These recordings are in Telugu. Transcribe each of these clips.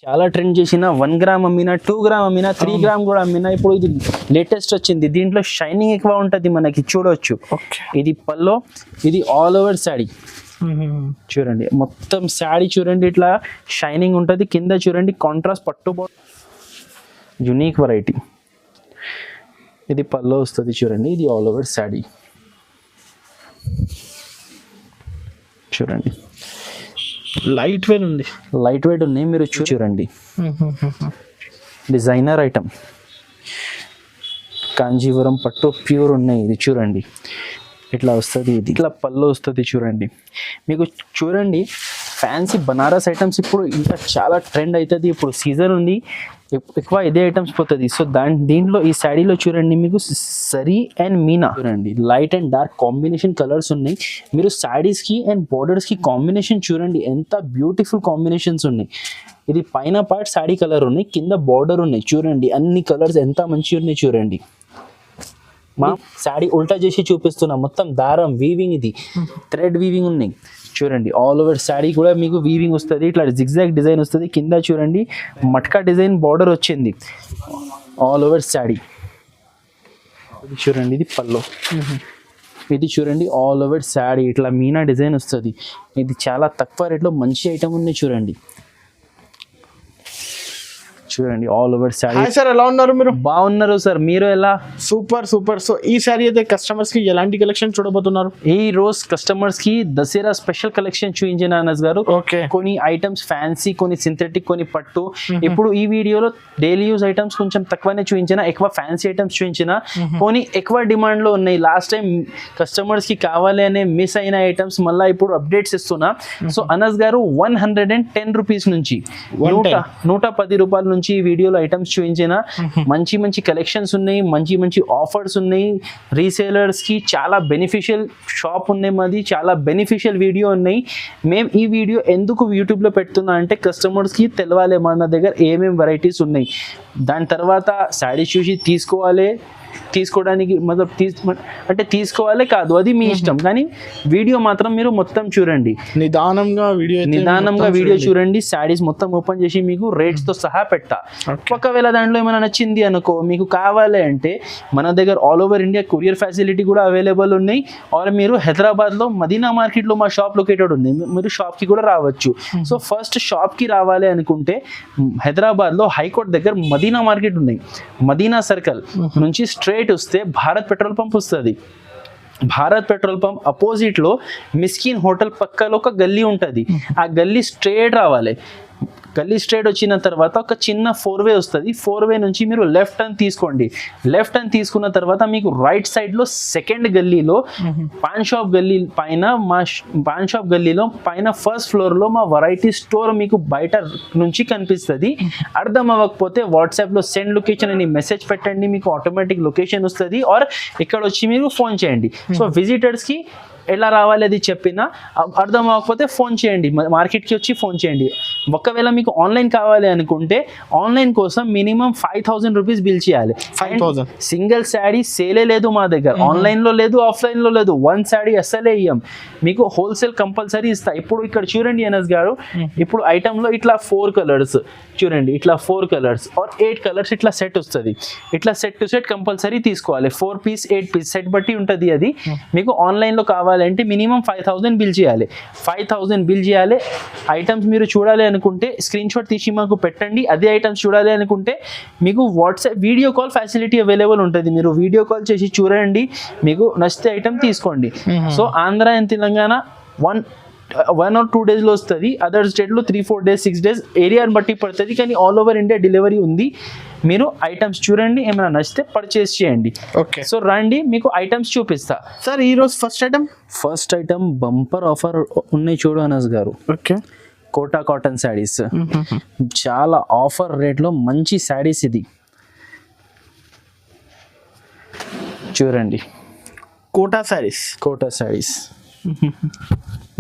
చాలా ట్రెండ్ చేసిన 1 గ్రామ్ అమ్మినా 2 గ్రామ్ అమ్మినా 3 గ్రామ్ కూడా అమ్మినా ఇప్పుడు ఇది లేటెస్ట్ వచ్చింది. దీంట్లో షైనింగ్ ఎక్కువ ఉంటుంది, మనకి చూడవచ్చు. ఇది పల్లో, ఇది ఆల్ ఓవర్ శారీ చూడండి. మొత్తం శారీ చూడండి ఇట్లా షైనింగ్ ఉంటుంది. కింద చూడండి కాంట్రాస్ట్ పట్టు యునిక్ వెరైటీ. ఇది పల్లో వస్తుంది చూడండి. ఇది ఆల్ ఓవర్ శారీ చూడండి. లైట్ వెయిట్ ఉంది, లైట్ వెయిట్ ఉన్నాయి. మీరు చూడండి డిజైనర్ ఐటమ్ కాంజీవరం పట్టు ప్యూర్ ఉన్నాయి. ఇది చూడండి ఇట్లా వస్తుంది. ఇది ఇట్లా పళ్ళు వస్తుంది చూడండి. మీకు చూడండి ఫ్యాన్సీ బనారస్ ఐటమ్స్ ఇప్పుడు ఇంకా చాలా ట్రెండ్ అవుతుంది. ఇప్పుడు సీజన్ ఉంది, ఎక్కువ ఇదే ఐటమ్స్ పోతుంది. సో దీంట్లో ఈ శారీలో చూడండి మీకు సరీ అండ్ మీనా చూడండి, light and dark combination colours ఉన్నాయి. మీరు శారీస్కి అండ్ బోర్డర్స్కి కాంబినేషన్ చూడండి ఎంత బ్యూటిఫుల్ కాంబినేషన్స్ ఉన్నాయి. ఇది పైన పార్ట్ శారీ కలర్ ఉన్నాయి, కింద బార్డర్ ఉన్నాయి చూడండి. అన్ని కలర్స్ ఎంత మంచిగా ఉన్నాయి చూడండి. మా శారీ ఉల్టా చేసి చూపిస్తున్నా. మొత్తం దారం వీవింగ్, ఇది థ్రెడ్ వీవింగ్ ఉన్నాయి చూడండి. ఆల్ ఓవర్ శారీ కూడా మీకు వీవింగ్ వస్తుంది. ఇట్లా జిగ్జాగ్ డిజైన్ వస్తుంది. కింద చూడండి మట్కా డిజైన్ బార్డర్ వచ్చింది ఆల్ ఓవర్ శారీ. ఇది చూడండి, ఇది పల్లో. ఇది చూడండి ఆల్ ఓవర్ శారీ ఇట్లా మీనా డిజైన్ వస్తుంది. ఇది చాలా తక్కువ రేట్లో మంచి ఐటమ్ ఉన్నాయి చూడండి. చూడండి ఆల్ ఓవర్ శారీ. సార్ ఎలా ఉన్నారు మీరు? బాగున్నారు సార్, మీరు ఎలా? Super super. సో ఈ శారీ అయితే కస్టమర్స్ కి ఎలాంటి కలెక్షన్ చూడబోతున్నారు? ఈ రోజు కస్టమర్స్ కి దసరా స్పెషల్ కలెక్షన్ చూపించిన అనస్ గారు. ఓకే, కొన్ని ఐటమ్స్ ఫ్యాన్సీ, కొన్ని సింథెటిక్, కొన్ని పట్టు. ఇప్పుడు ఈ వీడియోలో డైలీ యూజ్ ఐటమ్స్ కొంచెం తక్కువనే చూపించిన, ఎక్కువ ఫ్యాన్సీ ఐటమ్స్ చూపించిన. కొన్ని ఎక్కువ డిమాండ్ లో ఉన్నాయి. లాస్ట్ టైం కస్టమర్స్ కి కావాలి అనే మిస్ అయిన ఐటమ్స్ మళ్ళీ ఇప్పుడు అప్డేట్స్ ఇస్తున్నా. సో అనస్ గారు 110 రూపీస్ నుంచి 110 రూపాయల నుంచి ఈ వీడియోలో ఐటమ్స్ చూపించిన. మంచి మంచి కలెక్షన్స్ ఉన్నాయి, మంచి మంచి ఆఫర్స్ ఉన్నాయి. రీసేలర్స్ కి చాలా బెనిఫిషియల్ షాప్ ఉన్నాయి మాది, చాలా బెనిఫిషియల్ వీడియో ఉన్నాయి. మేము ఈ వీడియో ఎందుకు యూట్యూబ్లో పెడుతున్నా అంటే కస్టమర్స్కి తెలవాలి మన దగ్గర ఏమేమి వెరైటీస్ ఉన్నాయి. దాని తర్వాత శారీస్ చూసి తీసుకోవడానికి అంటే తీసుకోవాలి కాదు, అది మీ ఇష్టం. కానీ వీడియో మాత్రం మీరు మొత్తం చూడండి, నిదానంగా వీడియో చూడండి. శారీస్ మొత్తం ఓపెన్ చేసి మీకు రేట్స్ తో సహా పెట్టా. ఒకవేళ దాంట్లో ఏమైనా నచ్చింది అనుకో, మీకు కావాలి అంటే మన దగ్గర all over India courier facility కూడా అవైలబుల్ ఉన్నాయి. ఆర్ మీరు హైదరాబాద్లో మదీనా మార్కెట్లో మా షాప్ లొకేటెడ్ ఉంది, మీరు షాప్కి కూడా రావచ్చు. సో ఫస్ట్ షాప్కి రావాలి అనుకుంటే హైదరాబాద్లో హైకోర్ట్ దగ్గర మదీనా మార్కెట్ ఉన్నాయి. మదీనా సర్కిల్ నుంచి స్ట్రైట్ వస్తే భారత్ పెట్రోల్ పంప్ వస్తుంది. భారత్ పెట్రోల్ పంప్ అపోజిట్ లో మిస్కిన్ హోటల్ పక్కలో ఒక గల్లీ ఉంటుంది. ఆ గల్లీ స్ట్రైట్ రావాలి. గల్లీ స్ట్రైట్ వచ్చిన తర్వాత ఒక చిన్న 4-వే వస్తుంది. 4-వే నుంచి మీరు లెఫ్ట్ టర్న్ తీసుకోండి. లెఫ్ట్ టర్న్ తీసుకున్న తర్వాత మీకు రైట్ సైడ్ లో సెకండ్ గల్లీలో పాన్ షాప్ గల్లీ పైన పాన్ షాప్ గల్లీలో పైన ఫస్ట్ ఫ్లోర్ లో మా వెరైటీ స్టోర్ మీకు బయట నుంచి కనిపిస్తుంది. అర్థం అవ్వకపోతే వాట్సాప్ లో సెండ్ లొకేషన్ అని మెసేజ్ పెట్టండి, మీకు ఆటోమేటిక్ లొకేషన్ వస్తుంది. ఆర్ ఇక్కడ వచ్చి మీరు ఫోన్ చేయండి. సో విజిటర్స్ కి ఎలా రావాలి అది చెప్పినా, అర్థం అవ్వకపోతే ఫోన్ చేయండి, మార్కెట్కి వచ్చి ఫోన్ చేయండి. ఒకవేళ మీకు ఆన్లైన్ కావాలి అనుకుంటే ఆన్లైన్ కోసం మినిమం 5,000 రూపీస్ బిల్ చేయాలి. 5,000 సింగిల్ శారీ సేలే లేదు మా దగ్గర, ఆన్లైన్లో లేదు, ఆఫ్లైన్లో లేదు. 1 శారీ అస్సలే ఇయ్యం, మీకు హోల్సేల్ కంపల్సరీ ఇస్తా. ఇప్పుడు ఇక్కడ చూడండి అనస్ గారు, ఇప్పుడు ఐటెంలో ఇట్లా 4 కలర్స్ చూడండి, ఇట్లా 4 కలర్స్ ఆర్ 8 కలర్స్ ఇట్లా సెట్ వస్తుంది. ఇట్లా సెట్ టు సెట్ కంపల్సరీ తీసుకోవాలి. 4 పీస్ 8 పీస్ సెట్ బట్టి ఉంటుంది. అది మీకు ఆన్లైన్లో కావాలి అంటే మినిమం 5,000 బిల్ చేయాలి. 5,000 బిల్ చేయాలి. ఐటమ్స్ మీరు చూడాలి అనుకుంటే స్క్రీన్ షాట్ తీసి మాకు పెట్టండి. అదే ఐటమ్స్ చూడాలి అనుకుంటే మీకు WhatsApp video call facility available ఉంటుంది. మీరు వీడియో కాల్ చేసి చూడండి, మీకు నచ్చితే ఐటమ్ తీసుకోండి. So Andhra and Telangana 1 or 2 డేస్లో వస్తుంది. అదర్ స్టేట్లో 3-4 డేస్ 6 డేస్ ఏరియాని బట్టి పడుతుంది. కానీ ఆల్ ఓవర్ ఇండియా డెలివరీ ఉంది. మీరు ఐటమ్స్ చూడండి, ఏమైనా నచ్చితే పర్చేస్ చేయండి. ఓకే, సో రండి మీకు ఐటమ్స్ చూపిస్తా. సార్ ఈరోజు ఫస్ట్ ఐటమ్ బంపర్ ఆఫర్ ఉన్నాయి చూడు అనస్ గారు. ఓకే, కోటా కాటన్ శారీస్ చాలా ఆఫర్ రేట్లో మంచి శారీస్. ఇది చూడండి, కోటా శారీస్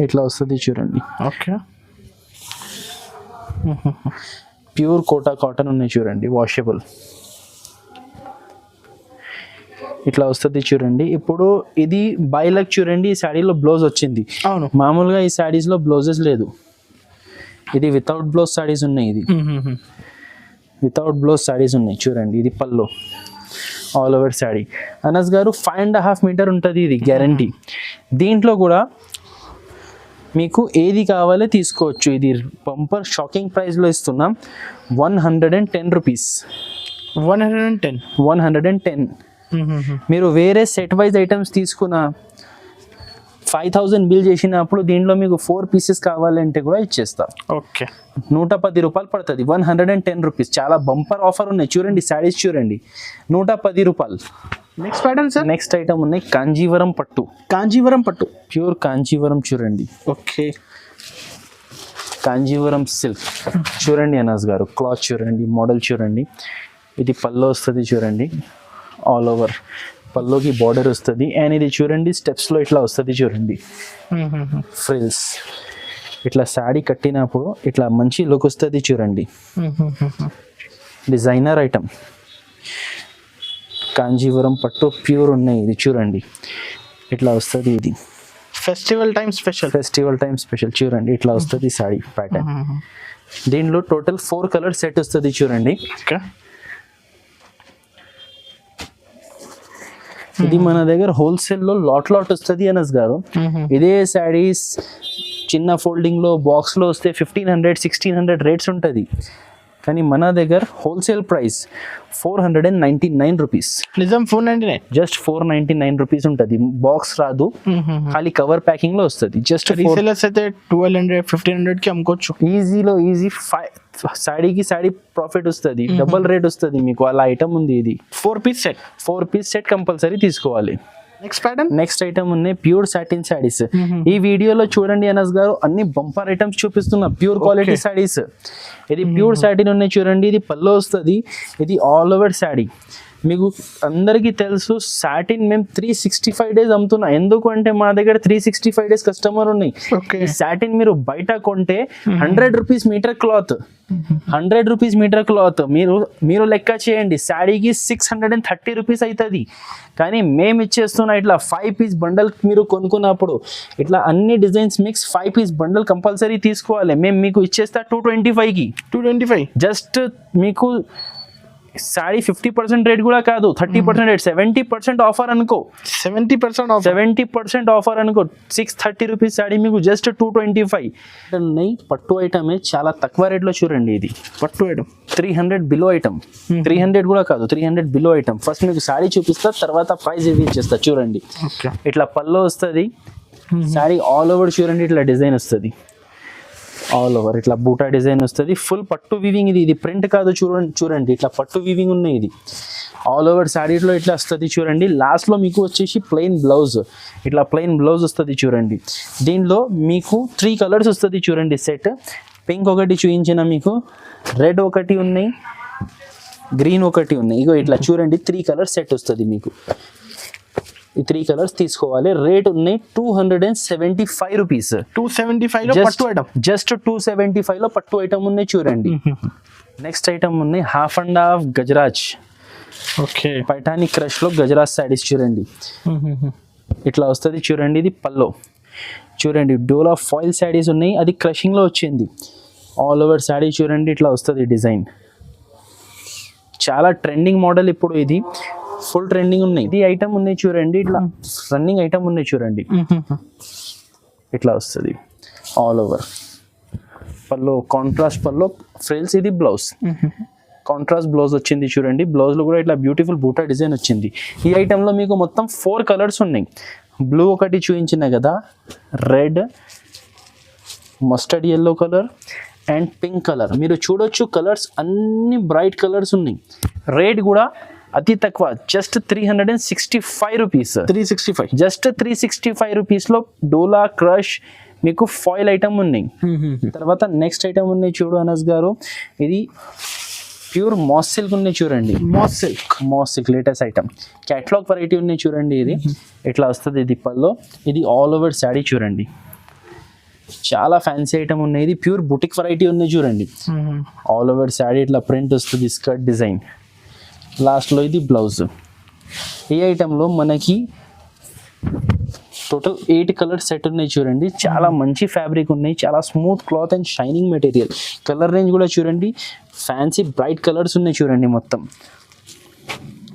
ఇట్లా వస్తుంది చూడండి. ఓకే, ప్యూర్ కోటా కాటన్ ఉన్నాయి చూడండి, వాషబుల్ ఇట్లా వస్తుంది చూడండి. ఇప్పుడు ఇది బైలక్ చూడండి, ఈ శారీలో బ్లౌజ్ వచ్చింది. అవును, మామూలుగా ఈ శారీస్లో బ్లౌజెస్ లేదు. ఇది వితౌట్ బ్లౌజ్ సారీస్ ఉన్నాయి, ఇది వితౌట్ బ్లౌజ్ సారీస్ ఉన్నాయి చూడండి. ఇది పల్లో ఆల్ ఓవర్ శారీ. అనస్ గారు 5.5 మీటర్ ఉంటుంది ఇది గ్యారంటీ. దీంట్లో కూడా మీకు ఏది కావాలో తీసుకోవచ్చు. ఇది బంపర్ షాకింగ్ ప్రైస్లో ఇస్తున్నాం 110 రూపీస్. 110. మీరు వేరే సెట్ వైజ్ ఐటమ్స్ తీసుకున్న 5,000 బిల్ చేసినప్పుడు దీంట్లో మీకు 4 పీసెస్ కావాలంటే కూడా ఇచ్చేస్తా. ఓకే, 110 రూపాయలు పడుతుంది. 110 రూపీస్. చాలా బంపర్ ఆఫర్ ఉన్నాయి చూడండి. శారీస్ చూడండి, 110 రూపాయలు. Next pattern sir. Next item ఉన్నాయి కాంజీవరం పట్టు. ప్యూర్ కాంజీవరం చూడండి. ఓకే, కాంజీవరం సిల్క్ చూడండి. అనస్ గారు క్లాత్ చూడండి, మోడల్ చూడండి. ఇది పల్లో వస్తుంది చూడండి, ఆల్ ఓవర్ పల్లోకి బార్డర్ వస్తుంది. అండ్ ఇది చూడండి స్టెప్స్లో ఇట్లా వస్తుంది చూడండి, ఫ్రిల్స్. ఇట్లా శారీ కట్టినప్పుడు ఇట్లా మంచి లుక్ వస్తుంది చూడండి. డిజైనర్ ఐటమ్ కాంజీవరం పట్టు ప్యూర్ ఉన్నాయి. ఇది చూడండి ఇట్లా వస్తుంది. ఇది ఫెస్టివల్ టైం స్పెషల్ చూడండి. ఇట్లా వస్తుంది శారీ ప్యాటర్న్. దీనిలో టోటల్ 4 కలర్ సెట్ వస్తుంది చూడండి. ఓకే, ఇది మన దగ్గర హోల్సేల్లో లాట్ వస్తుంది అనస్ గారు. ఇదే శారీస్ చిన్న ఫోల్డింగ్ లో బాక్స్ లో వస్తే 1,500-1,600 రేట్స్ ఉంటుంది. కానీ మన దగ్గర హోల్సేల్ ప్రైస్ 499 రూపీస్. నిజం 499, జస్ట్ 499 రూపీస్ ఉంటుంది. బాక్స్ రాదు, ఖాళీ కవర్ ప్యాకింగ్ లో వస్తుంది. జస్ట్ రీసేలర్స్ అయితే 1,200-1,500 కి అమ్ముకోవచ్చు ఈజీ. సాడీకి సాడీ ప్రాఫిట్ వస్తుంది, డబుల్ రేట్ వస్తుంది మీకు. అలా ఐటమ్ ఉంది. ఇది 4 పీస్ సెట్ కంపల్సరీ తీసుకోవాలి. నెక్స్ట్ ఐటమ్ ఉన్నాయి ప్యూర్ సాటిన్ శారీస్. ఈ వీడియోలో చూడండి అనస్ గారు, అన్ని బంపర్ ఐటమ్స్ చూపిస్తున్నా, ప్యూర్ క్వాలిటీ శారీస్. ఇది ప్యూర్ సాటిన్ ఉన్నాయి చూడండి. ఇది పల్లో వస్తుంది. ఇది ఆల్ ఓవర్ శారీ. మీకు అందరికీ తెలుసు సాటిన్ మేము 365 డేస్ అమ్ముతున్నా. ఎందుకు అంటే మా దగ్గర 365 డేస్ కస్టమర్ ఉన్నాయి. సాటిన్ మీరు బయట కొంటే 100 rupees meter cloth, 100 rupees meter cloth మీరు లెక్క చేయండి, శారీకి 630 రూపీస్ అవుతుంది. కానీ మేము ఇచ్చేస్తున్నా ఇట్లా 5 పీస్ బండల్. మీరు కొనుక్కున్నప్పుడు ఇట్లా అన్ని designs mix 5 piece bundle compulsory తీసుకోవాలి. మేము మీకు ఇచ్చేస్తా 225 జస్ట్ మీకు శారీ 50% రేట్ కూడా కాదు, 30% రేట్, 70% ఆఫర్ అనుకో. 70% ఆఫర్ అనుకో. 630 రూపీస్ శారీ మీకు జస్ట్ 225. పట్టు ఐటమే చాలా తక్కువ రేట్లో చూడండి. ఇది పట్టు ఐటమ్ 300 బిలో ఐటమ్. 300 కూడా కాదు, 300 బిలో ఐటమ్. ఫస్ట్ మీకు శారీ చూపిస్తా, తర్వాత ప్రైస్ రివీల్ చేస్తా. చూడండి ఇట్లా పల్లో వస్తుంది. శారీ ఆల్ ఓవర్ చూడండి ఇట్లా డిజైన్ వస్తుంది. ఆల్ ఓవర్ ఇట్లా బూటా డిజైన్ వస్తుంది. ఫుల్ పట్టు వీవింగ్. ఇది ప్రింట్ కాదు చూడండి ఇట్లా పట్టు వీవింగ్ ఉన్నాయి. ఇది ఆల్ ఓవర్ శారీలో ఇట్లా వస్తుంది చూడండి. లాస్ట్లో మీకు వచ్చేసి ప్లెయిన్ బ్లౌజ్, ఇట్లా ప్లెయిన్ బ్లౌజ్ వస్తుంది చూడండి. దీనిలో మీకు 3 కలర్స్ వస్తుంది చూడండి సెట్. పింక్ ఒకటి చూపించిన మీకు, రెడ్ ఒకటి ఉన్నాయి, గ్రీన్ ఒకటి ఉన్నాయి. ఇగో ఇట్లా చూడండి 3 కలర్స్ సెట్ వస్తుంది మీకు. ఈ 3 కలర్స్ తీసుకోవాలి. రేట్ ఉన్నాయి 275 రూపీస్. 275 లో పట్టు ఐటమ్. జస్ట్ 275 లో పట్టు ఐటమ్ ఉన్నాయి చూడండి. నెక్స్ట్ ఐటమ్ ఉన్నాయి 1/2 గజరాజ్. ఓకే, పైఠానీ క్రష్ లో గజరాజ్ శారీస్ చూడండి. ఇట్లా వస్తుంది చూడండి. ఇది పల్లో చూడండి. డోలా ఫాయిల్ శారీస్ ఉన్నాయి, అది క్రషింగ్ లో వచ్చింది. ఆల్ ఓవర్ శారీ చూడండి ఇట్లా వస్తుంది డిజైన్. చాలా ట్రెండింగ్ మోడల్ ఇప్పుడు. ఇది ఫుల్ ట్రెండింగ్ ఉన్నాయి. ఇది ఐటమ్ ఉన్నాయి చూడండి, ఇట్లా రన్నింగ్ ఐటమ్ ఉన్నాయి చూడండి. ఇట్లా వస్తుంది ఆల్ ఓవర్ పల్లో, కాంట్రాస్ట్ పల్లో, ఫ్రిల్స్. ఇది బ్లౌజ్, కాంట్రాస్ట్ బ్లౌజ్ వచ్చింది చూడండి. బ్లౌజ్లో కూడా ఇట్లా బ్యూటిఫుల్ బూటా డిజైన్ వచ్చింది. ఈ ఐటెంలో మీకు మొత్తం 4 కలర్స్ ఉన్నాయి. బ్లూ ఒకటి చూపించిన కదా, red, mustard yellow colour and pink colour. మీరు చూడొచ్చు కలర్స్ అన్ని బ్రైట్ కలర్స్ ఉన్నాయి. రేట్ కూడా అతి తక్కువ, జస్ట్ 365 రూపీస్. 365 జస్ట్ 365 రూపీస్లో డోలా క్రష్ మీకు ఫాయిల్ ఐటమ్ ఉన్నాయి. తర్వాత నెక్స్ట్ ఐటమ్ ఉన్నాయి చూడు అనస్ గారు. ఇది ప్యూర్ మాస్ సిల్క్ ఉన్నాయి చూడండి. Mass silk latest item, catalogue variety ఉన్నాయి చూడండి. ఇది ఇట్లా వస్తుంది. ఇది పల్లో, ఇది ఆల్ ఓవర్ శారీ చూడండి. చాలా ఫ్యాన్సీ ఐటమ్ ఉన్నాయి. ఇది ప్యూర్ బుటిక్ వెరైటీ ఉన్నాయి చూడండి. ఆల్ ఓవర్ శారీ ఇట్లా ప్రింట్ వస్తుంది, స్కర్ట్ డిజైన్. లాస్ట్లో ఇది బ్లౌజ్. ఈ ఐటెంలో మనకి టోటల్ 8 కలర్ సెట్ ఉన్నాయి చూడండి. చాలా మంచి ఫ్యాబ్రిక్ ఉన్నాయి, చాలా smooth cloth and shining material. Colour range కూడా చూడండి, ఫ్యాన్సీ బ్రైట్ కలర్స్ ఉన్నాయి చూడండి. మొత్తం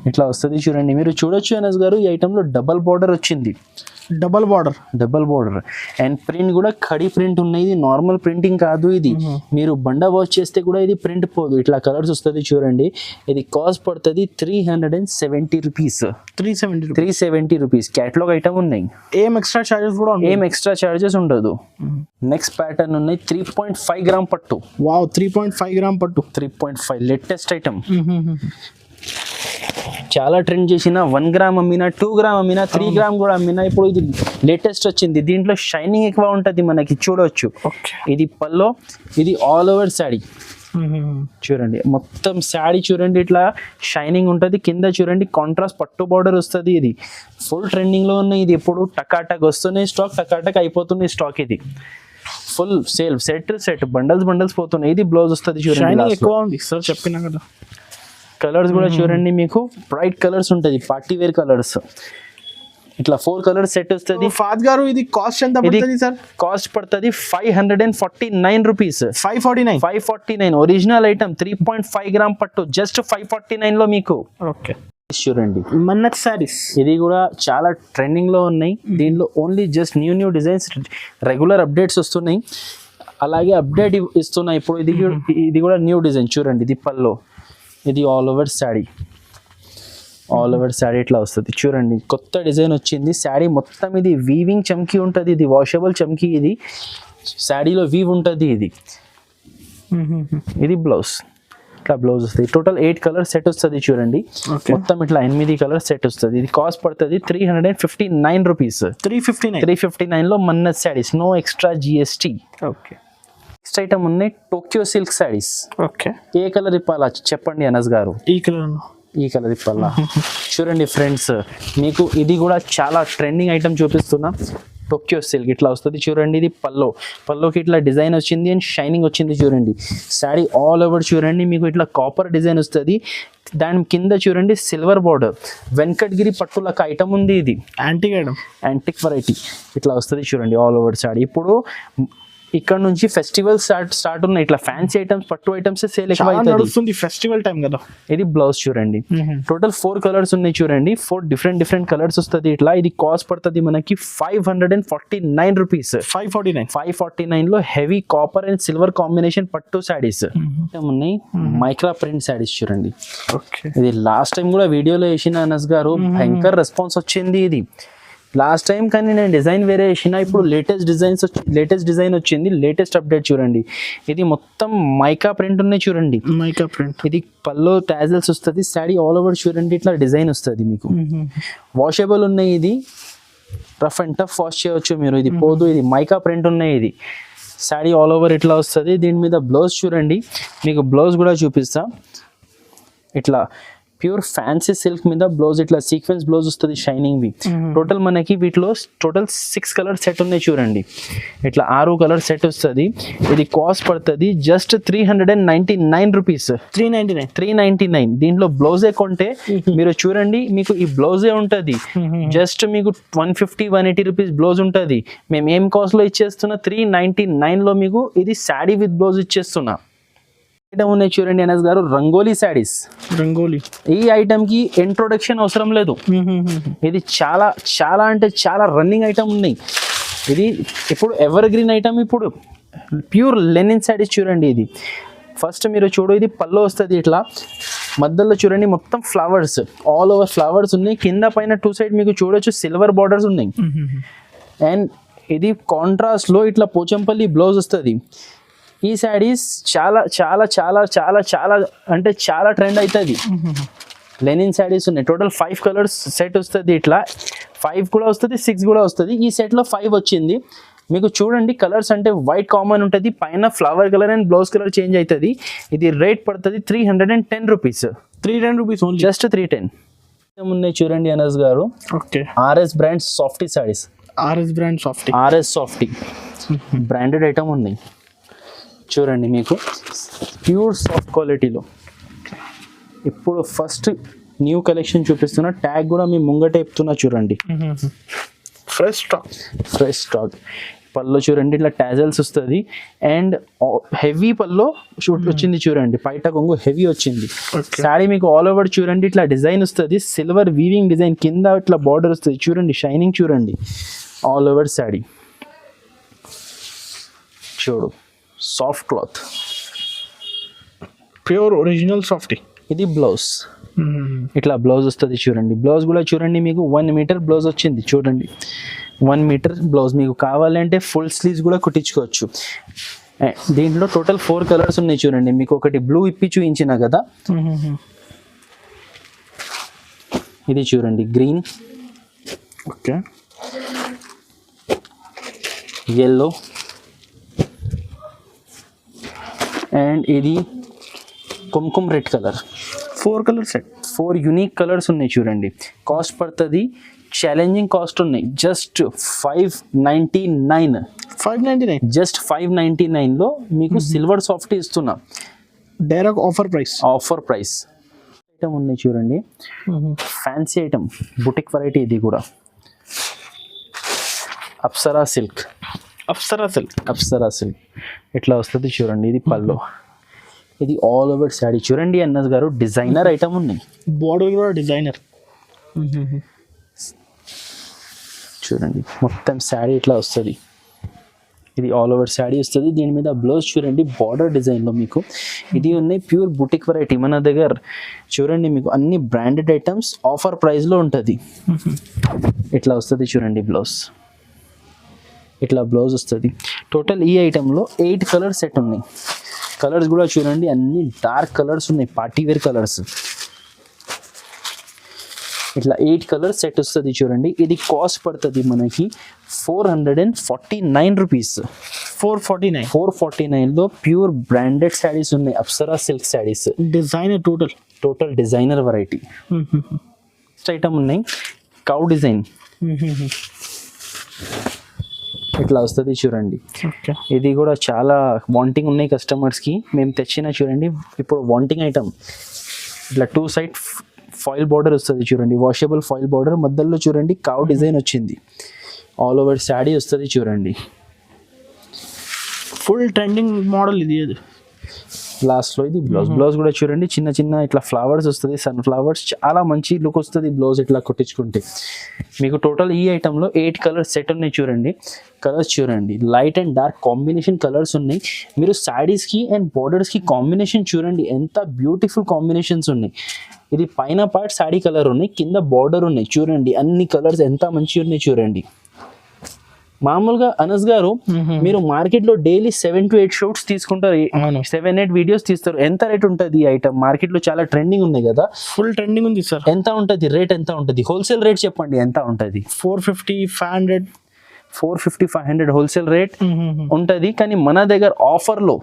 ఇట్లా వస్తుంది చూడండి. మీరు చూడొచ్చు అనస్ గారు, ఈ ఐటెంలో డబల్ బార్డర్ వచ్చింది. డబల్ బార్డర్ అండ్ ప్రింట్ కూడా ఖడీ ప్రింట్ ఉన్నాయి. ఇది నార్మల్ ప్రింటింగ్ కాదు, ఇది మీరు బండ వాష్ చేస్తే కూడా ఇది ప్రింట్ పోదు. ఇట్లా కలర్స్ వస్తుంది చూడండి. ఇది కాస్ట్ పడుతుంది 370 రూపీస్. 370 రూపీస్. క్యాటలాగ్ ఐటమ్ ఉన్నాయి. ఏం ఎక్స్ట్రా చార్జెస్ ఉండదు. నెక్స్ట్ ప్యాటర్న్ ఉన్నాయి 3.5 గ్రామ్ పట్టు. వావ్, 3.5 గ్రామ్ పట్టు. 3.5 లేటెస్ట్ ఐటమ్. చాలా ట్రెండ్ చేసిన 1 గ్రామ్ అమ్మినా, 2 గ్రామ్ అమ్మినా, 3 గ్రామ్ కూడా అమ్మినా, ఇప్పుడు ఇది లేటెస్ట్ వచ్చింది. దీంట్లో షైనింగ్ ఎక్కువ ఉంటుంది మనకి, చూడవచ్చు. ఇది పల్లో, ఇది ఆల్ ఓవర్ శారీ చూడండి. మొత్తం శారీ చూడండి ఇట్లా షైనింగ్ ఉంటుంది. కింద చూడండి కాంట్రాస్ట్ పట్టు బార్డర్ వస్తుంది. ఇది ఫుల్ ట్రెండింగ్ లో ఉన్నాయి. ఇది ఎప్పుడు టకాటక్ వస్తున్నాయి స్టాక్, టకాటక్ అయిపోతున్నాయి స్టాక్. ఇది ఫుల్ సేల్, సెట్ బండల్స్ పోతున్నాయి. ఇది బ్లౌజ్ వస్తుంది చూడండి. ఎక్కువ ఉంది సార్ చెప్పినా కదా. కలర్స్ కూడా చూడండి, మీకు బ్రైట్ కలర్స్ ఉంటుంది, పార్టీ వేర్ కలర్స్. ఇట్లా 4 కలర్స్ సెట్ వస్తుంది. ఫాద్ గారు ఇది కాస్ట్ ఎంత పడుతుంది సార్? కాస్ట్ పడుతుంది 549 రూపీస్. 549 ఒరిజినల్ ఐటమ్ 3.5 గ్రామ్ పట్టు, జస్ట్ 549 లో మీకు. ఓకే చూడండి మన్నత్ సారీస్, ఇది కూడా చాలా ట్రెండింగ్ లో ఉన్నాయి. దీంట్లో only just new designs, regular updates వస్తున్నాయి. అలాగే అప్డేట్ ఇస్తున్నాయి ఇప్పుడు. ఇది కూడా న్యూ డిజైన్ చూడండి. ఇది పల్లో, ఇది ఆల్ ఓవర్ శారీ ఇట్లా వస్తుంది చూడండి. కొత్త డిజైన్ వచ్చింది. శారీ మొత్తం ఇది వీవింగ్ చమ్కీ ఉంటుంది. ఇది వాషబుల్ చమ్కీ. ఇది శారీలో వీవ్ ఉంటుంది. ఇది బ్లౌజ్, ఇట్లా బ్లౌజ్ వస్తుంది. టోటల్ 8 కలర్ సెట్ వస్తుంది చూడండి. మొత్తం ఇట్లా 8 కలర్ సెట్ వస్తుంది. ఇది కాస్ట్ పడుతుంది 359 రూపీస్. 359 లో Mannat saris, no extra GST. Okay. Next item ఉన్నాయి టోక్యో సిల్క్ శారీస్. ఓకే. ఏ కలర్ ఇప్పాలా చెప్పండి అనస్ గారు? ఈ కలర్ ఇప్పాలా? చూడండి ఫ్రెండ్స్, మీకు ఇది కూడా చాలా ట్రెండింగ్ ఐటమ్ చూపిస్తున్నా. టోక్యో సిల్క్ ఇట్లా వస్తుంది చూడండి. ఇది పల్లోకి ఇట్లా డిజైన్ వచ్చింది అండ్ షైనింగ్ వచ్చింది చూడండి. శారీ ఆల్ ఓవర్ చూడండి, మీకు ఇట్లా కాపర్ డిజైన్ వస్తుంది. దాని కింద చూడండి సిల్వర్ బార్డర్, వెంకటగిరి పట్టులకు ఐటమ్ ఉంది. ఇది యాంటిక్ వెరైటీ ఇట్లా వస్తుంది చూడండి ఆల్ ఓవర్ శారీ. ఇప్పుడు ఇక్కడ నుంచి ఫెస్టివల్ స్టార్ట్ ఉన్నాయి. ఇట్లా ఫ్యాన్సీ ఐటమ్స్, పట్టు ఐటమ్స్ సేల్ ఎక్కువ అవుతుంది. ఫెస్టివల్ టైం కదా. ఇది బ్లౌజ్ చూడండి. టోటల్ 4 కలర్స్ ఉన్నాయి చూడండి. 4 డిఫరెంట్ కలర్స్ వస్తుంది ఇట్లా. ఇది కాస్ట్ పడుతుంది మనకి 549 రూపీస్. 549 లో heavy copper and silver combination పట్టు శారీస్ ఉన్నాయి. మైక్రా ప్రింట్ శారీస్ చూడండి. ఇది లాస్ట్ టైం కూడా వీడియోలో వేసిన అనస్ గారు, భయంకర రెస్పాన్స్ వచ్చింది ఇది లాస్ట్ టైం. కానీ నేను డిజైన్ వేరే వేసిన, ఇప్పుడు లేటెస్ట్ డిజైన్ వచ్చింది. లేటెస్ట్ అప్డేట్ చూడండి. ఇది మొత్తం మైకా ప్రింట్ ఉన్నాయి చూడండి. ఇది పల్లో టాజల్స్ వస్తుంది. శారీ ఆల్ ఓవర్ చూడండి ఇట్లా డిజైన్ వస్తుంది మీకు. వాషబుల్ ఉన్నాయి. ఇది రఫ్ అండ్ టఫ్ వాష్ చేయవచ్చు మీరు. ఇది పోదు. ఇది మైకా ప్రింట్ ఉన్నాయి. ఇది శారీ ఆల్ ఓవర్ ఇట్లా వస్తుంది. దీని మీద బ్లౌజ్ చూడండి. మీకు బ్లౌజ్ కూడా చూపిస్తా. ఇట్లా ప్యూర్ ఫ్యాన్సీ సిల్క్ మీద బ్లౌజ్, ఇట్లా సీక్వెన్స్ బ్లౌజ్ వస్తుంది షైనింగ్ వి. టోటల్ మనకి వీటిలో టోటల్ 6 కలర్ సెట్ ఉన్నాయి చూడండి. ఇట్లా 6 కలర్ సెట్ వస్తుంది. ఇది కాస్ట్ పడుతుంది జస్ట్ 399 రూపీస్. 399. దీంట్లో బ్లౌజే కొంటే మీరు చూడండి, మీకు ఈ బ్లౌజే ఉంటుంది. జస్ట్ మీకు 150-180 రూపీస్ బ్లౌజ్ ఉంటుంది. మేము ఏం కాస్ట్ లో ఇచ్చేస్తున్నా 399 లో మీకు ఇది శారీ విత్ బ్లౌజ్ ఇచ్చేస్తున్నా. ఐటమ్ ఉన్నాయి చూడండి అనస్ గారు, రంగోలీ శారీస్. ఈ ఐటమ్ కి ఇంట్రొడక్షన్ అవసరం లేదు. ఇది చాలా అంటే చాలా రన్నింగ్ ఐటమ్ ఉన్నాయి. ఇది ఇప్పుడు ఎవర్ గ్రీన్ ఐటమ్. ఇప్పుడు ప్యూర్ లెనిన్ శారీస్ చూడండి. ఇది ఫస్ట్ మీరు చూడు, ఇది పల్లో వస్తుంది. ఇట్లా మధ్యలో చూడండి మొత్తం ఫ్లవర్స్, ఆల్ ఓవర్ ఫ్లవర్స్ ఉన్నాయి. కింద పైన 2 సైడ్ మీకు చూడొచ్చు సిల్వర్ బార్డర్స్ ఉన్నాయి. అండ్ ఇది కాంట్రాస్ట్ లో ఇట్లా పోచంపల్లి బ్లౌజ్ వస్తుంది. ఈ శారీస్ చాలా చాలా చాలా చాలా చాలా అంటే చాలా ట్రెండ్ అవుతుంది. లెనిన్ శారీస్ ఉన్నాయి. టోటల్ 5 కలర్స్ సెట్ వస్తుంది. ఇట్లా 5 కూడా వస్తుంది, 6 కూడా వస్తుంది. ఈ సెట్లో 5 వచ్చింది. మీకు చూడండి కలర్స్ అంటే వైట్ కామన్ ఉంటుంది, పైన flower colour and blouse colour change అవుతుంది. ఇది రేట్ పడుతుంది 310 రూపీస్. 310 rupees only, just 310. ఉన్నాయి చూడండి అనస్ గారు. Okay. RS brand softy saris. RS softy branded item ఉన్నాయి చూడండి. మీకు ప్యూర్ సాఫ్ట్ క్వాలిటీలో ఇప్పుడు ఫస్ట్ న్యూ కలెక్షన్ చూపిస్తున్నా. ట్యాగ్ కూడా మీ ముంగట చెప్తున్నా చూడండి. Fresh stock. పళ్ళు చూడండి ఇట్లా టాజల్స్ వస్తుంది అండ్ హెవీ పళ్ళు వచ్చింది చూడండి, పైట కొంగు హెవీ వచ్చింది. శారీ మీకు ఆల్ ఓవర్ చూడండి ఇట్లా డిజైన్ వస్తుంది, సిల్వర్ వీవింగ్ డిజైన్, కింద ఇట్లా బార్డర్ వస్తుంది చూడండి, షైనింగ్ చూడండి ఆల్ ఓవర్ శారీ. చూడు soft cloth, pure original softy. ఇది బ్లౌజ్, ఇట్లా బ్లౌజ్ వస్తుంది చూడండి. బ్లౌజ్ కూడా చూడండి మీకు 1 మీటర్ బ్లౌజ్ వచ్చింది చూడండి, 1 మీటర్ బ్లౌజ్. మీకు కావాలంటే ఫుల్ స్లీవ్స్ కూడా కుట్టించుకోవచ్చు. దీంట్లో టోటల్ 4 కలర్స్ ఉన్నాయి చూడండి. మీకు ఒకటి బ్లూ ఇప్పి చూపించిన కదా, ఇది చూడండి గ్రీన్, ఓకే, ఎల్లో అండ్ ఇది కుంకుమ red colour. 4 colour set, 4 unique colours ఉన్నాయి చూడండి. కాస్ట్ పడుతుంది, ఛాలెంజింగ్ కాస్ట్ ఉన్నాయి, జస్ట్ 599. జస్ట్ 599లో మీకు సిల్వర్ సాఫ్ట్ ఇస్తున్నా, డైరెక్ట్ ఆఫర్ ప్రైస్. ఐటమ్ ఉన్నాయి చూడండి, ఫ్యాన్సీ ఐటమ్, బుటిక్ వెరైటీ. ఇది కూడా అప్సరా సిల్క్ ఇట్లా వస్తుంది చూడండి. ఇది పల్లో, ఇది ఆల్ ఓవర్ శారీ చూడండి. అన్నస్ గారు డిజైనర్ ఐటమ్ ఉన్నాయి, బార్డర్ కూడా డిజైనర్ చూడండి. మొత్తం శారీ ఇట్లా వస్తుంది, ఇది ఆల్ ఓవర్ శారీ వస్తుంది. దీని మీద బ్లౌజ్ చూడండి బార్డర్ డిజైన్లో మీకు. ఇది ఉన్నాయి ప్యూర్ బుటిక్ వెరైటీ మన దగ్గర చూడండి. మీకు అన్ని బ్రాండెడ్ ఐటమ్స్ ఆఫర్ ప్రైస్లో ఉంటుంది. ఇట్లా వస్తుంది చూడండి బ్లౌజ్, ఇట్లా బ్లౌజ్ వస్తుంది. టోటల్ ఈ ఐటెంలో 8 కలర్ సెట్ ఉన్నాయి. కలర్స్ కూడా చూడండి అన్ని డార్క్ కలర్స్ ఉన్నాయి, పార్టీ వేర్ కలర్స్. ఇట్లా 8 కలర్ సెట్ వస్తుంది చూడండి. ఇది కాస్ట్ పడుతుంది మనకి 449 రూపీస్. 449లో ప్యూర్ బ్రాండెడ్ శారీస్ ఉన్నాయి, Apsara silk saris. Designer total designer variety. Next item ఉన్నాయి కౌ డిజైన్, ఇట్లా వస్తుంది చూడండి. ఇది కూడా చాలా వాంటింగ్ ఉన్నాయి కస్టమర్స్కి, మేము తెచ్చిన చూడండి ఇప్పుడు వాంటింగ్ ఐటమ్. ఇట్లా 2 సైడ్ ఫాయిల్ బార్డర్ వస్తుంది చూడండి, వాషబుల్ ఫాయిల్ బార్డర్, మధ్యలో చూడండి కౌ డిజైన్ వచ్చింది, ఆల్ ఓవర్ శారీ వస్తుంది చూడండి. ఫుల్ ట్రెండింగ్ మోడల్ ఇది. లాస్ట్లో ఇది బ్లౌజ్ కూడా చూడండి, చిన్న చిన్న ఇట్లా ఫ్లవర్స్ వస్తుంది, సన్ ఫ్లవర్స్, చాలా మంచి లుక్ వస్తుంది బ్లౌజ్ ఇట్లా కుట్టించుకుంటే. మీకు టోటల్ ఈ ఐటెంలో 8 కలర్ సెట్ ఉన్నాయి చూడండి. కలర్స్ చూడండి light and dark combination colours ఉన్నాయి. మీరు శారీస్కి అండ్ బార్డర్స్కి కాంబినేషన్ చూడండి ఎంత బ్యూటిఫుల్ కాంబినేషన్స్ ఉన్నాయి. ఇది పైన పార్ట్ శారీ కలర్ ఉన్నాయి, కింద బార్డర్ ఉన్నాయి చూడండి. అన్ని కలర్స్ ఎంత మంచిగా ఉన్నాయి చూడండి. మామూలుగా అనస్ గారు మీరు మార్కెట్ లో డైలీ 7 to 8 షూట్స్ తీసుకుంటారు, 7-8 వీడియోస్ తీస్తారు. ఎంత రేట్ ఉంటుంది ఈ ఐటమ్? మార్కెట్ లో చాలా ట్రెండింగ్ ఉన్నాయి కదా, ఫుల్ ట్రెండింగ్ ఉంది సార్. ఎంత ఉంటుంది రేట్? ఎంత ఉంటుంది హోల్సేల్ రేట్ చెప్పండి, ఎంత ఉంటుంది? 450-500 హోల్సేల్ రేట్ ఉంటుంది. కానీ మన దగ్గర ఆఫర్ లో,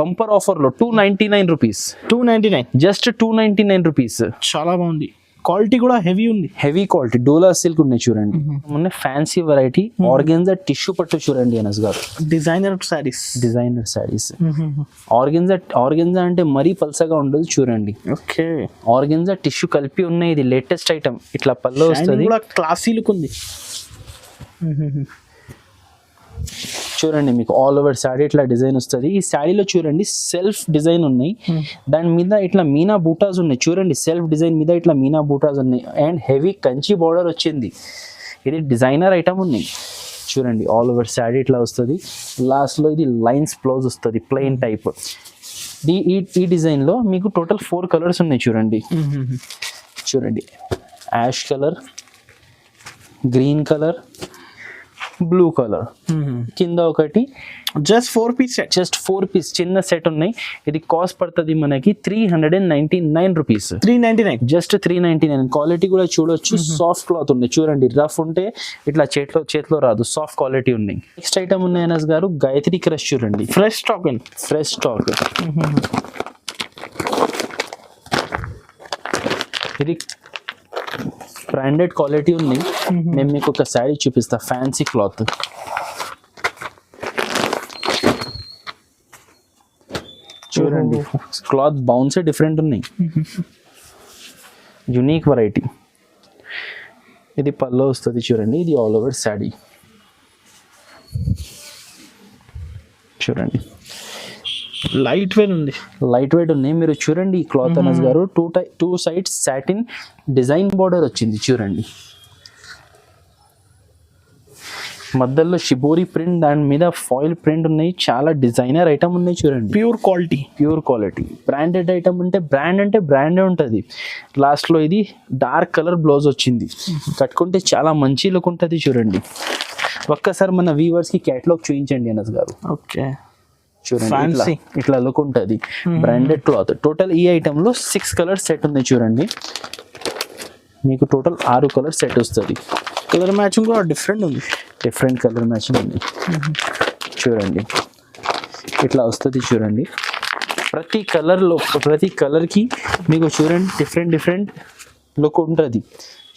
బంపర్ ఆఫర్ లో 299 రూపీస్. 299, just 299 rupees. చాలా బాగుంది, క్వాలిటీ కూడా హెవీ ఉంది, హెవీ క్వాలిటీ డోలా సిల్క్ ఉన్నాయి చూడండి. మొన్న ఫ్యాన్సీ వెరైటీ ఆర్గెన్జా టిష్యూ పట్టు చూడండి అనస్ గారు, డిజైనర్ శారీస్. ఆర్గెన్జా అంటే మరీ పల్సగా ఉండదు చూడండి. ఓకే, ఆర్గెన్జా టిష్యూ కలిపి ఉన్నాయి. ఇది లేటెస్ట్ ఐటమ్, ఇట్లా పల్లో వస్తుంది, క్లాసీ లుక్ ఉంది చూడండి. మీకు ఆల్ ఓవర్ శారీ ఇట్లా డిజైన్ వస్తుంది. ఈ శారీలో చూడండి సెల్ఫ్ డిజైన్ ఉన్నాయి, దాని మీద ఇట్లా మీనా బూటాస్ ఉన్నాయి చూడండి. సెల్ఫ్ డిజైన్ మీద ఇట్లా మీనా బూటాస్ ఉన్నాయి అండ్ హెవీ కంచి బార్డర్ వచ్చింది. ఇది డిజైనర్ ఐటమ్ ఉన్నాయి చూడండి. ఆల్ ఓవర్ శారీ ఇట్లా వస్తుంది. లాస్ట్లో ఇది లైన్స్ బ్లౌజ్ వస్తుంది ప్లెయిన్ టైప్. ఈ డిజైన్లో మీకు టోటల్ 4 కలర్స్ ఉన్నాయి చూడండి. Ash colour, green colour, blue colour, కింద ఒకటి. Just 4 piece set, just 4 piece చిన్న సెట్ ఉన్నాయి. ఇది కాస్ట్ పడుతుంది మనకి 399 రూపీస్. 399, జస్ట్ 399. క్వాలిటీ కూడా చూడొచ్చు, సాఫ్ట్ క్లాత్ ఉంది చూడండి. రఫ్ ఉంటే ఇట్లా చేతిలో రాదు, సాఫ్ట్ క్వాలిటీ ఉంది. నెక్స్ట్ ఐటమ్ ఉన్నాయి అనస్ గారు, గాయత్రి క్రష్ చూడండి. Fresh stock. ఇది బ్రాండెడ్ క్వాలిటీ ఉంది. నేను మీకు ఒక శారీ చూపిస్తా, ఫ్యాన్సీ క్లాత్. చూడండి క్లాత్ బౌన్సే డిఫరెంట్ ఉన్నాయి, యునిక్ వెరైటీ. ఇది పల్లో వస్తుంది చూడండి, ఇది ఆల్ ఓవర్ శారీ చూడండి. లైట్ వెయిట్ ఉంది, లైట్ వెయిట్ ఉన్నాయి. మీరు చూడండి ఈ క్లాత్ అనస్ గారు two sides satin design border వచ్చింది చూడండి. మధ్యలో షిబోరి ప్రింట్, దాని మీద ఫాయిల్ ప్రింట్ ఉన్నాయి. చాలా డిజైనర్ ఐటమ్ ఉన్నాయి చూడండి. Pure quality. బ్రాండెడ్ ఐటమ్ అంటే బ్రాండే ఉంటుంది. లాస్ట్లో ఇది డార్క్ కలర్ బ్లౌజ్ వచ్చింది. కట్టుకుంటే చాలా మంచి లుక్ ఉంటుంది చూడండి. ఒక్కసారి మన వ్యూవర్స్కి క్యాటలాగ్ చూపించండి అనస్ గారు. ఓకే, చూడండి ఇట్లా లుక్ ఉంటుంది. Branded cloth. టోటల్ ఈ ఐటెంలో 6 కలర్ సెట్ ఉంది చూడండి. మీకు టోటల్ 6 కలర్ సెట్ వస్తుంది. కలర్ మ్యాచింగ్ కూడా డిఫరెంట్ కలర్ మ్యాచింగ్ ఉంది చూడండి. ఇట్లా వస్తుంది చూడండి. ప్రతి కలర్కి మీకు చూడండి డిఫరెంట్ లుక్ ఉంటుంది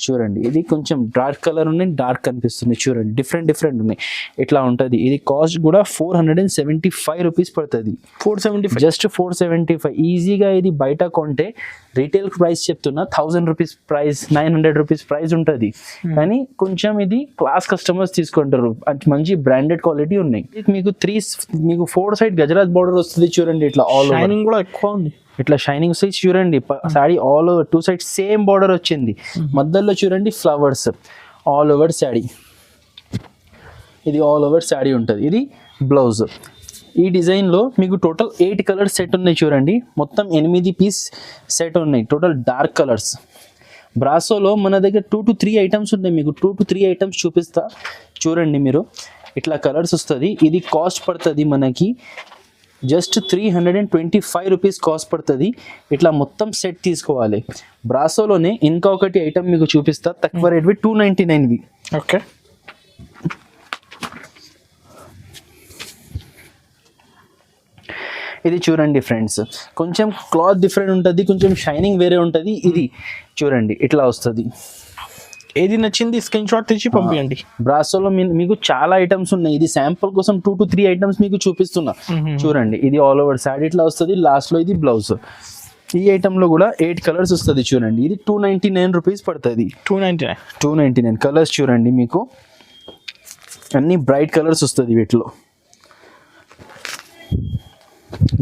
చూడండి. ఇది కొంచెం డార్క్ కలర్ ఉన్నాయి, డార్క్ కనిపిస్తుంది చూడండి. డిఫరెంట్ ఉన్నాయి. ఇట్లా ఉంటుంది. ఇది కాస్ట్ కూడా 475 రూపీస్ పడుతుంది. 475, జస్ట్ 475. ఈజీగా ఇది బయట కొంటే రీటైల్ ప్రైస్ చెప్తున్నా 1000 రూపీస్ ప్రైస్, 900 రూపీస్ ప్రైస్ ఉంటుంది. కానీ కొంచెం ఇది క్లాస్ కస్టమర్స్ తీసుకుంటారు. మంచి బ్రాండెడ్ క్వాలిటీ ఉన్నాయి. మీకు 4 సైడ్ గజరాజ్ బార్డర్ వస్తుంది చూడండి. ఇట్లా ఆల్ షైనింగ్ కూడా ఎక్కువ ఉంది. ఇట్లా షైనింగ్ సైజ్ చూడండి. Sari all over 2 side same border వచ్చింది. మధ్యలో చూడండి ఫ్లవర్స్ ఆల్ ఓవర్ శారీ. ఇది ఆల్ ఓవర్ శారీ ఉంటుంది. ఇది బ్లౌజ్. ఈ డిజైన్లో మీకు టోటల్ 8 కలర్ సెట్ ఉన్నాయి చూడండి. మొత్తం 8 పీస్ సెట్ ఉన్నాయి. Total dark colours. బ్రాసోలో మన దగ్గర 2 to 3 ఐటమ్స్ ఉన్నాయి. మీకు 2 to 3 ఐటమ్స్ చూపిస్తా చూడండి. మీరు ఇట్లా కలర్స్ వస్తుంది. ఇది కాస్ట్ పడుతుంది మనకి జస్ట్ 325 రూపీస్ కాస్ట్ పడుతుంది. ఇట్లా మొత్తం సెట్ తీసుకోవాలి. బ్రాసోలోనే ఇంకా ఒకటి ఐటమ్ మీకు చూపిస్తా తక్కువ రేట్వి 299వి. ఓకే, ఇది చూడండి ఫ్రెండ్స్. కొంచెం క్లాత్ డిఫరెంట్ ఉంటుంది, కొంచెం షైనింగ్ వేరే ఉంటుంది. ఇది చూడండి ఇట్లా వస్తుంది. ఏది నచ్చింది స్క్రీన్ షాట్ తీసి పంపించండి. బ్రాసోలో మీకు చాలా ఐటమ్స్ ఉన్నాయి. ఇది శాంపుల్ కోసం 2 to 3 ఐటమ్స్ మీకు చూపిస్తున్నా చూడండి. ఇది ఆల్ ఓవర్ శారీ ఇట్లా వస్తుంది. లాస్ట్లో ఇది బ్లౌజ్. ఈ ఐటెంలో కూడా 8 కలర్స్ వస్తుంది చూడండి. ఇది 299 రూపీస్ పడుతుంది. 299 కలర్స్ చూడండి. మీకు అన్ని బ్రైట్ కలర్స్ వస్తుంది వీటిలో.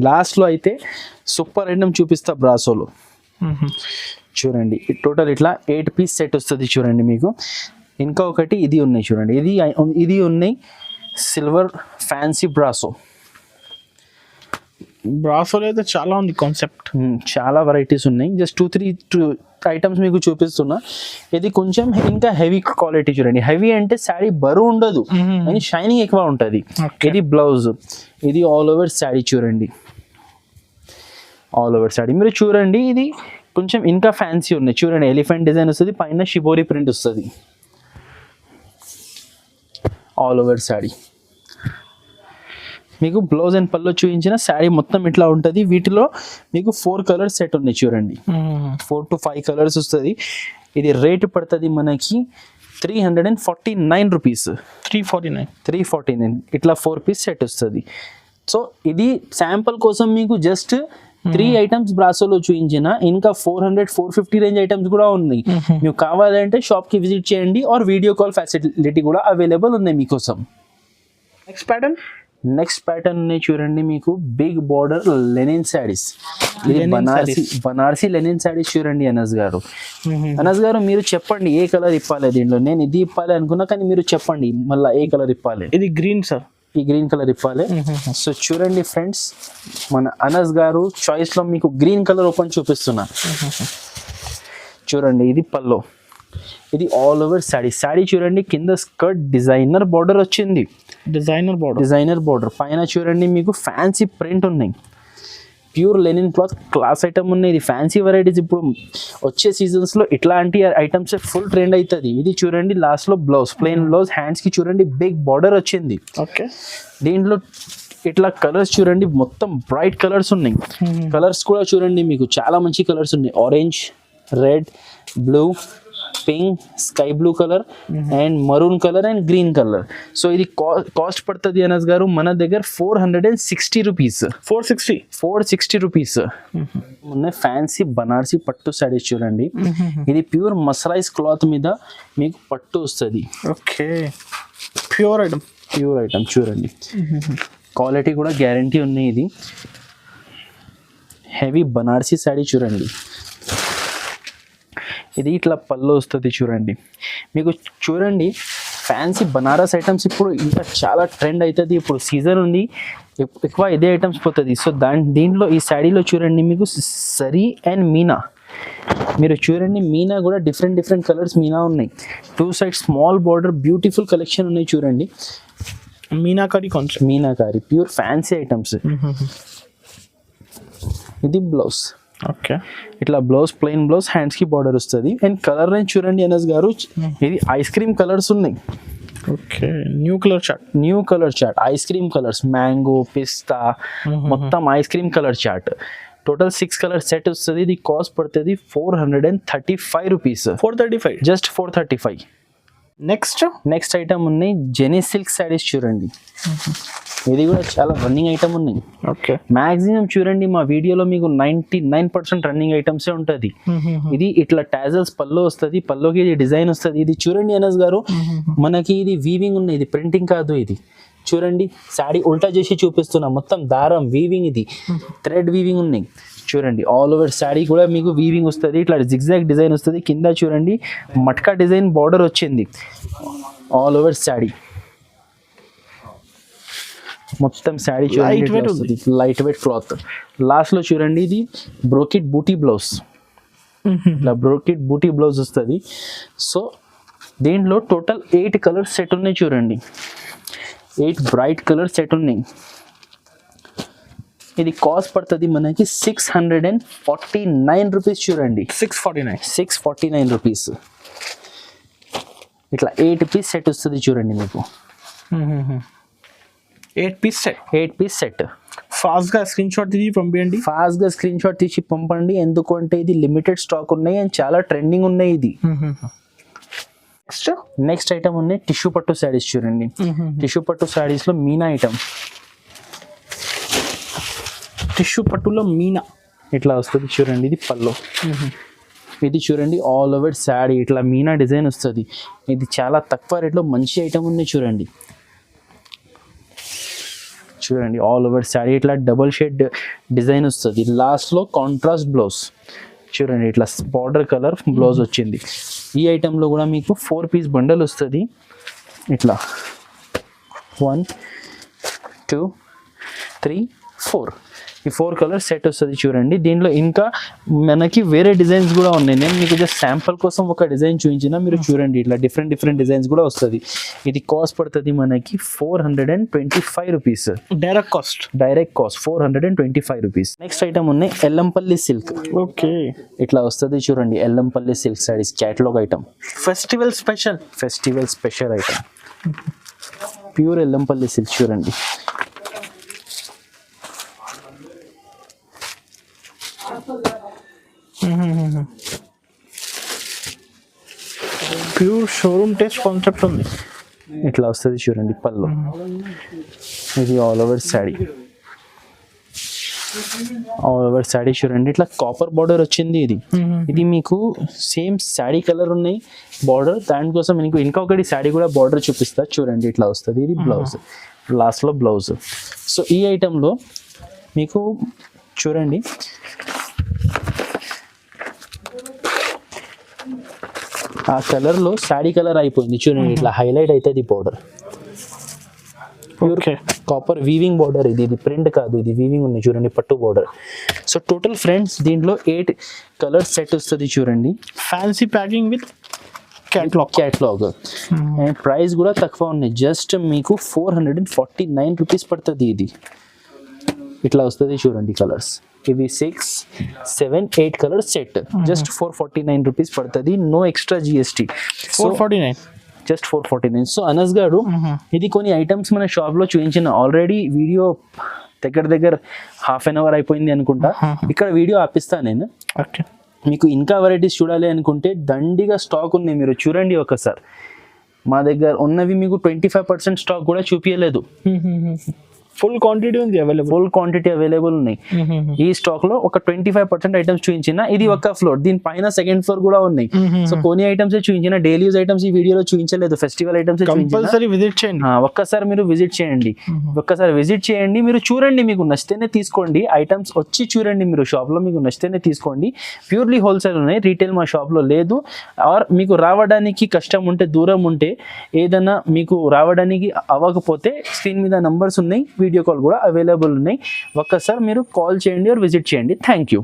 లాస్ట్లో అయితే సూపర్ ఐటమ్ చూపిస్తా బ్రాసోలో చూడండి. టోటల్ ఇట్లా 8 పీస్ సెట్ వస్తుంది చూడండి. మీకు ఇంకా ఒకటి ఇది ఉన్నాయి చూడండి. ఇది ఉన్నాయి సిల్వర్ ఫ్యాన్సీ బ్రాసోలో అయితే చాలా ఉంది కాన్సెప్ట్. చాలా వెరైటీస్ ఉన్నాయి. జస్ట్ 2-3 ఐటమ్స్ మీకు చూపిస్తున్నా. ఇది కొంచెం ఇంకా హెవీ క్వాలిటీ చూడండి. హెవీ అంటే శారీ బరువు ఉండదు కానీ షైనింగ్ ఎక్కువ ఉంటుంది. ఇది బ్లౌజ్. ఇది ఆల్ ఓవర్ శారీ చూడండి. ఆల్ ఓవర్ శారీ మీరు చూడండి. ఇది కొంచెం ఇంకా ఫ్యాన్సీ ఉన్నాయి చూడండి. ఎలిఫెంట్ డిజైన్ వస్తుంది, పైన షిబోరి ప్రింట్ వస్తుంది. All over sari. మీకు బ్లౌజ్ అండ్ పల్లో చూపించిన శారీ మొత్తం ఇట్లా ఉంటుంది. వీటిలో మీకు 4 కలర్స్ సెట్ ఉన్నాయి చూడండి. 4 to 5 కలర్స్ వస్తుంది. ఇది రేట్ పడుతుంది మనకి 349 రూపీస్. 349 ఇట్లా 4 పీస్ సెట్ వస్తుంది. సో ఇది శాంపుల్ కోసం మీకు జస్ట్ 3 ఐటమ్స్ బ్రాసోలో చూపించిన. ఇంకా 400-450 రేంజ్ ఐటమ్స్ కూడా ఉన్నాయి. మీకు కావాలంటే షాప్కి విజిట్ చేయండి. ఆర్ వీడియో కాల్ ఫెసిలిటీ కూడా అవైలబుల్ ఉన్నాయి మీకోసం. నెక్స్ట్ ప్యాటర్న్ ఉన్నాయి చూడండి. మీకు బిగ్ బార్డర్ లెనిన్ శారీస్. ఇది బనారసి లెనిన్ శారీస్ చూడండి. అనస్ గారు మీరు చెప్పండి ఏ కలర్ ఇప్పాలి దీంట్లో. నేను ఇది ఇప్పాలి అనుకున్నా కానీ మీరు చెప్పండి మళ్ళీ ఏ కలర్ ఇప్పాలి. ఇది గ్రీన్ సార్. ఈ గ్రీన్ కలర్ ఇప్పాలి. సో చూడండి ఫ్రెండ్స్, మన అనస్ గారు చాయిస్ లో మీకు గ్రీన్ కలర్ ఓపెన్ చూపిస్తున్నా చూడండి. ఇది పల్లో. ఇది ఆల్ ఓవర్ శారీ చూడండి. కింద స్కర్ట్ డిజైనర్ బార్డర్ వచ్చింది. డిజైనర్ బార్డర్ పైన చూడండి మీకు ఫ్యాన్సీ ప్రింట్ ఉన్నాయి. Pure linen cloth class item ఉన్నాయి. ఇది ఫ్యాన్సీ వెరైటీస్. ఇప్పుడు వచ్చే సీజన్స్లో ఇట్లాంటి ఐటమ్స్ ఫుల్ ట్రెండ్ అవుతుంది. ఇది చూడండి లాస్ట్లో బ్లౌజ్, ప్లెయిన్ బ్లౌజ్. హ్యాండ్స్కి చూడండి బిగ్ బార్డర్ వచ్చింది. ఓకే, దీంట్లో ఇట్లా కలర్స్ చూడండి మొత్తం బ్రైట్ కలర్స్ ఉన్నాయి. కలర్స్ కూడా చూడండి మీకు చాలా మంచి కలర్స్ ఉన్నాయి. Orange, red, blue, pink, sky blue colour and maroon colour and green colour. So ఇది కాస్ట్ పడుతుంది అనస్ గారు మన దగ్గర 460 రూపీస్. 460 రూపీస్. మొన్న ఫ్యాన్సీ బనారసి పట్టు సారీస్ చూడండి, ఇది ప్యూర్ మసరైజ్ క్లాత్ మీద మీకు పట్టు వస్తుంది. ఓకే, ప్యూర్ ఐటమ్ చూడండి, క్వాలిటీ కూడా గ్యారంటీ ఉన్నాయి. ఇది హెవీ బనారసి సారీ చూడండి, ఇది ఇట్లా పళ్ళు వస్తుంది చూడండి. మీకు చూడండి ఫ్యాన్సీ బనారస్ ఐటమ్స్ ఇప్పుడు ఇంకా చాలా ట్రెండ్ అవుతుంది, ఇప్పుడు సీజన్ ఉంది, ఎక్కువ ఇదే ఐటమ్స్ పోతుంది. సో దీంట్లో ఈ శారీలో చూడండి మీకు సరీ అండ్ మీనా, మీరు చూడండి మీనా కూడా డిఫరెంట్ కలర్స్ మీనా ఉన్నాయి. 2 side small border beautiful collection ఉన్నాయి చూడండి. Meenakari pure fancy items. ఇది బ్లౌజ్. ఓకే, ఇట్లా బ్లౌజ్, ప్లెయిన్ బ్లౌజ్, హ్యాండ్స్ కి బార్డర్ వస్తుంది. అండ్ కలర్ రేంజ్ చూడండి అనస్ గారు, ఇది ఐస్ క్రీమ్ కలర్స్ ఉన్నాయి. Okay, new colour chart ice cream colours, mango, పిస్తా, మొత్తం ice cream colour chart. Total 6 colour set వస్తుంది. ఇది కాస్ట్ పడుతుంది 435 రూపీస్. 435, జస్ట్ 435. నెక్స్ట్ ఐటమ్ ఉన్నాయి జెనీ సిల్క్ శారీస్ చూడండి, ఇది కూడా చాలా రన్నింగ్ ఐటమ్ ఉన్నాయి. ఓకే, మాక్సిమం చూడండి మా వీడియోలో మీకు 99% రన్నింగ్ ఐటమ్సే ఉంటుంది. ఇది ఇట్లా టాజల్స్ పల్లో వస్తుంది, పల్లోకి ఇది డిజైన్ వస్తుంది. ఇది చూడండి అనస్ గారు, మనకి ఇది వీవింగ్ ఉన్నాయి, ఇది ప్రింటింగ్ కాదు. ఇది చూడండి శారీ ఉల్టా చేసి చూపిస్తున్నా, మొత్తం దారం వీవింగ్, ఇది థ్రెడ్ వీవింగ్ ఉన్నాయి చూడండి. ఆల్ ఓవర్ శారీ కూడా మీకు వీవింగ్ వస్తుంది, ఇట్లా జిగ్జాగ్ డిజైన్ వస్తుంది. కింద చూడండి మట్కా డిజైన్ బార్డర్ వచ్చింది ఆల్ ఓవర్ శారీ. మొత్తం శారీ చూడండి లైట్ వెయిట్ క్లాత్. లాస్ట్ లో చూడండి ఇది బ్రోకెట్ బూటీ బ్లౌజ్, ఇట్లా బ్రోకెట్ బూటీ బ్లౌజ్ వస్తుంది. సో దీంట్లో టోటల్ 8 కలర్ సెట్ ఉన్నాయి చూడండి, 8 బ్రైట్ కలర్ సెట్ ఉన్నాయి. ఇది కాస్ట్ పడుతుంది మనకి 649 రూపీస్ చూడండి. 649 రూపీస్. ఇట్లా 8 పీస్ సెట్ వస్తుంది చూడండి మీకు. 8 పీస్ సెట్. ఫాస్ట్ గా స్క్రీన్ షాట్ తీసి పంపండి, ఎందుకంటే ఇది లిమిటెడ్ స్టాక్ ఉన్నాయి అండ్ చాలా ట్రెండింగ్ ఉన్నాయి. ఇది నెక్స్ట్ ఐటమ్ ఉన్నాయి టిష్యూ పట్టు శారీస్ చూడండి. టిష్యూ పట్టు శారీస్ లో మీనా ఐటమ్, టిష్యూ పట్టులో మీనా ఇట్లా వస్తుంది చూడండి. ఇది పల్లో, ఇది చూడండి ఆల్ ఓవర్ శారీ ఇట్లా మీనా డిజైన్ వస్తుంది. ఇది చాలా తక్కువ రేట్లో మంచి ఐటమ్ ఉన్నాయి చూడండి. ఆల్ ఓవర్ శారీ ఇట్లా డబుల్ షేడ్ డిజైన్ వస్తుంది. లాస్ట్ లో కాంట్రాస్ట్ బ్లౌజ్ చూడండి, ఇట్లా బార్డర్ కలర్ బ్లౌజ్ వచ్చింది. ఈ ఐటెంలో కూడా మీకు 4 పీస్ బండల్ వస్తుంది. ఇట్లా 1 2 3 4 ఈ 4 కలర్ సెట్ వస్తుంది చూడండి. దీంట్లో ఇంకా మనకి వేరే డిజైన్స్ కూడా ఉన్నాయి. నేను మీకు జస్ట్ శాంపుల్ కోసం ఒక డిజైన్ చూపించిన, మీరు చూడండి ఇట్లా డిఫరెంట్ డిజైన్స్ కూడా వస్తుంది. ఇది కాస్ట్ పడుతుంది మనకి 425 rupees. Direct cost 425 rupees. Next item ఉన్నాయి ఎల్లంపల్లి సిల్క్. ఓకే, ఇట్లా వస్తుంది చూడండి Yellampalli silk saris catalogue item, festival special item, pure Yellampalli silk చూడండి. ప్యూర్ షోరూమ్ టెస్ట్ కాన్సెప్ట్ ఉంది. ఇట్లా వస్తుంది చూడండి పళ్ళు. ఇది ఆల్ ఓవర్ శారీ చూడండి, ఇట్లా కాపర్ బార్డర్ వచ్చింది. ఇది మీకు సేమ్ శారీ కలర్ ఉన్నాయి బార్డర్. దానికోసం మీకు ఇంకొకటి శారీ కూడా బార్డర్ చూపిస్తా చూడండి. ఇట్లా వస్తుంది. ఇది బ్లౌజ్, లాస్ట్ లో బ్లౌజ్. సో ఈ ఐటెంలో మీకు చూడండి ఆ కలర్ లో శారీ కలర్ అయిపోయింది చూడండి. ఇట్లా హైలైట్ అవుతుంది border, pure copper weaving border. ఇది ప్రింట్ కాదు, ఇది వీవింగ్ ఉంది చూడండి, పట్టు బార్డర్. సో టోటల్ ఫ్రెండ్స్ దీంట్లో 8 కలర్ సెట్ వస్తుంది చూడండి. Fancy packing with catalogue and price కూడా తక్కువ ఉన్నాయి. జస్ట్ మీకు 449 రూపీస్ పడుతుంది. ఇది ఇట్లా వస్తుంది చూడండి కలర్స్. ఇవి 6 7 8 కలర్ సెట్ జస్ట్ 449 రూపీస్ పడుతుంది. No extra GST. 449, just 449. So Anas గారు ఇది కొన్ని ఐటమ్స్ మన షాప్ లో చూపించిన. ఆల్రెడీ వీడియో దగ్గర ½ అన్ అవర్ అయిపోయింది అనుకుంటా. ఇక్కడ వీడియో ఆపిస్తా నేను. మీకు ఇంకా వెరైటీస్ చూడాలి అనుకుంటే దండిగా స్టాక్ ఉన్నాయి, మీరు చూడండి ఒకసారి. మా దగ్గర ఉన్నవి మీకు 25% స్టాక్ కూడా చూపించలేదు. ఫుల్ క్వాంటిటీ ఉంది అవైలబుల్, ఫుల్ క్వాంటిటీ అవైలబుల్ ఉన్నాయి. ఈ స్టాక్ లో ఒక 25% ఐటమ్స్ చూపించిన, ఇది ఒక ఫ్లోర్, దీని పైన సెకండ్ ఫ్లోర్ కూడా ఉన్నాయి. సో కొన్ని ఐటమ్స్ చూపించిన, డైలీ యూజ్ ఐటమ్స్ ఈ వీడియోలో చూపించలేదు, ఫెస్టివల్ ఐటమ్స్ కంపల్సరీ విజిట్ చేయండి. ఒక్కసారి మీరు విజిట్ చేయండి, ఒక్కసారి విజిట్ చేయండి, మీరు చూడండి, మీకు నచ్చితేనే తీసుకోండి. ఐటమ్స్ వచ్చి చూడండి, మీరు షాప్ లో మీకు నచ్చితేనే తీసుకోండి. ప్యూర్లీ హోల్సేల్ ఉన్నాయి, రీటైల్ మా షాప్ లో లేదు. ఆర్ మీకు రావడానికి కష్టం ఉంటే, దూరం ఉంటే, ఏదైనా మీకు రావడానికి అవ్వకపోతే స్క్రీన్ మీద నంబర్స్ ఉన్నాయి, వీడియో కాల్ కూడా అవైలబుల్ ఉన్నాయి. ఒక్కసారి మీరు కాల్ చేయండి ఆర్ విజిట్ చేయండి. Thank you.